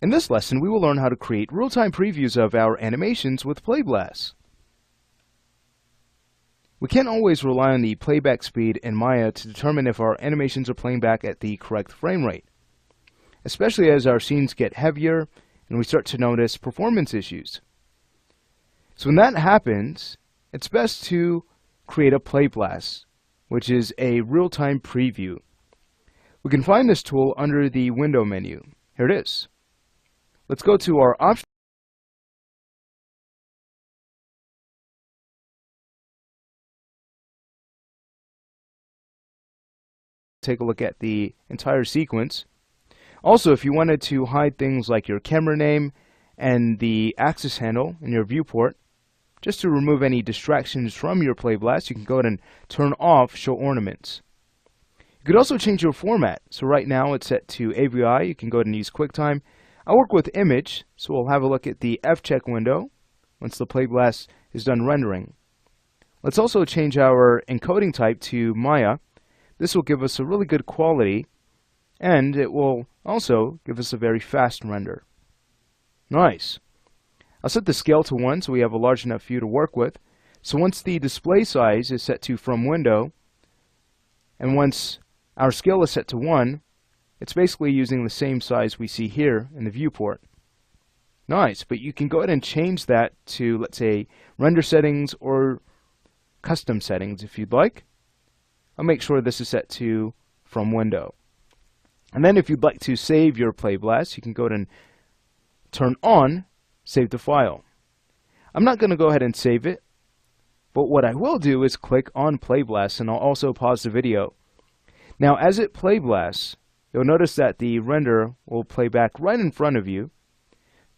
In this lesson, we will learn how to create real-time previews of our animations with Playblasts. We can't always rely on the playback speed in Maya to determine if our animations are playing back at the correct frame rate, especially as our scenes get heavier and we start to notice performance issues. So when that happens, it's best to create a Playblast, which is a real-time preview. We can find this tool under the Window menu. Here it is. Let's go to our options. Take a look at the entire sequence. Also, if you wanted to hide things like your camera name and the axis handle in your viewport, just to remove any distractions from your Playblast, you can go ahead and turn off Show Ornaments. You could also change your format. So right now it's set to AVI. You can go ahead and use QuickTime. I work with image, so we'll have a look at the F-check window once the Playblast is done rendering. Let's also change our encoding type to Maya. This will give us a really good quality, and it will also give us a very fast render. Nice. I'll set the scale to 1 so we have a large enough view to work with. So once the display size is set to From Window, and once our scale is set to 1, it's basically using the same size we see here in the viewport. Nice, but you can go ahead and change that to, let's say, render settings or custom settings if you'd like. I'll make sure this is set to From Window. And then if you'd like to save your Playblast, you can go ahead and turn on Save the File. I'm not going to go ahead and save it, but what I will do is click on Playblast, and I'll also pause the video. Now as it Playblasts, you'll notice that the render will play back right in front of you.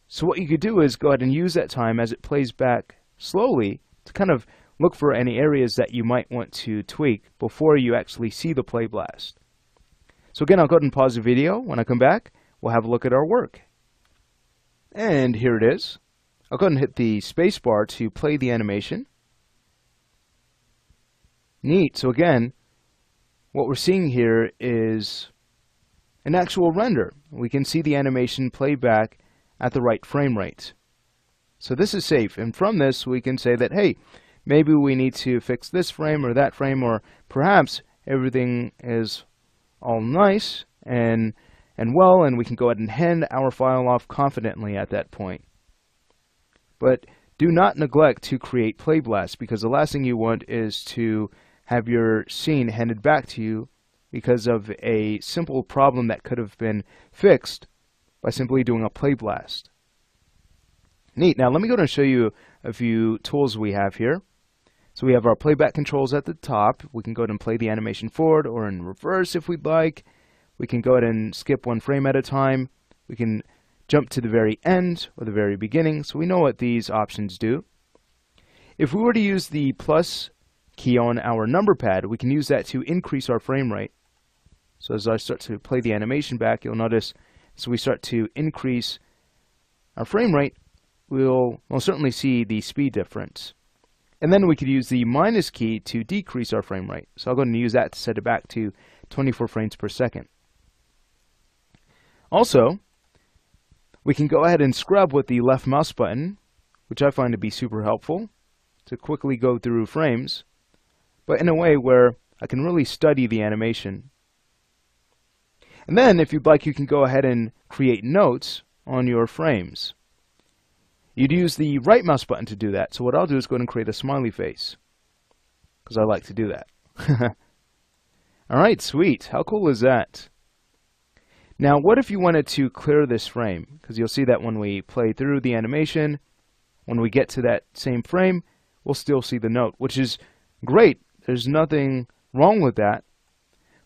So what you could do is go ahead and use that time as it plays back slowly to kind of look for any areas that you might want to tweak before you actually see the Playblast. So again, I'll go ahead and pause the video. When I come back, we'll have a look at our work. And here it is. I'll go ahead and hit the space bar to play the animation. Neat. So again, what we're seeing here is an actual render. We can see the animation play back at the right frame rate. So this is safe, and from this we can say that, hey, maybe we need to fix this frame or that frame, or perhaps everything is all nice and well, and we can go ahead and hand our file off confidently at that point. But do not neglect to create Playblasts, because the last thing you want is to have your scene handed back to you because of a simple problem that could have been fixed by simply doing a Playblast. Neat. Now let me go ahead and show you a few tools we have here. So we have our playback controls at the top. We can go ahead and play the animation forward or in reverse if we'd like. We can go ahead and skip one frame at a time. We can jump to the very end or the very beginning. So we know what these options do. If we were to use the plus key on our number pad, we can use that to increase our frame rate. So as I start to play the animation back, you'll notice as we start to increase our frame rate, we'll most certainly see the speed difference. And then we could use the minus key to decrease our frame rate. So I'll go ahead and use that to set it back to 24 frames per second. Also, we can go ahead and scrub with the left mouse button, which I find to be super helpful, to quickly go through frames, but in a way where I can really study the animation. And then, if you'd like, you can go ahead and create notes on your frames. You'd use the right mouse button to do that. So what I'll do is go ahead and create a smiley face, because I like to do that. Alright, sweet. How cool is that? Now, what if you wanted to clear this frame? Because you'll see that when we play through the animation, when we get to that same frame, we'll still see the note, which is great. There's nothing wrong with that.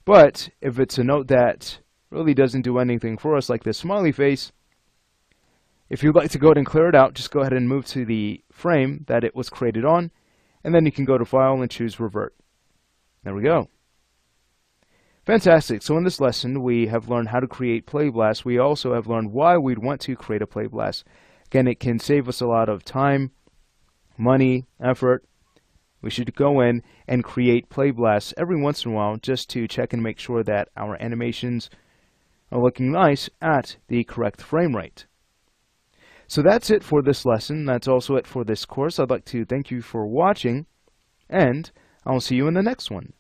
But if it's a note that really doesn't do anything for us, like this smiley face, if you'd like to go ahead and clear it out, just go ahead and move to the frame that it was created on, and then you can go to File and choose Revert. There we go. Fantastic. So in this lesson, we have learned how to create Playblasts. We also have learned why we'd want to create a Playblast. Again, it can save us a lot of time, money, effort. We should go in and create Playblasts every once in a while just to check and make sure that our animations are looking nice at the correct frame rate. So that's it for this lesson. That's also it for this course. I'd like to thank you for watching, and I'll see you in the next one.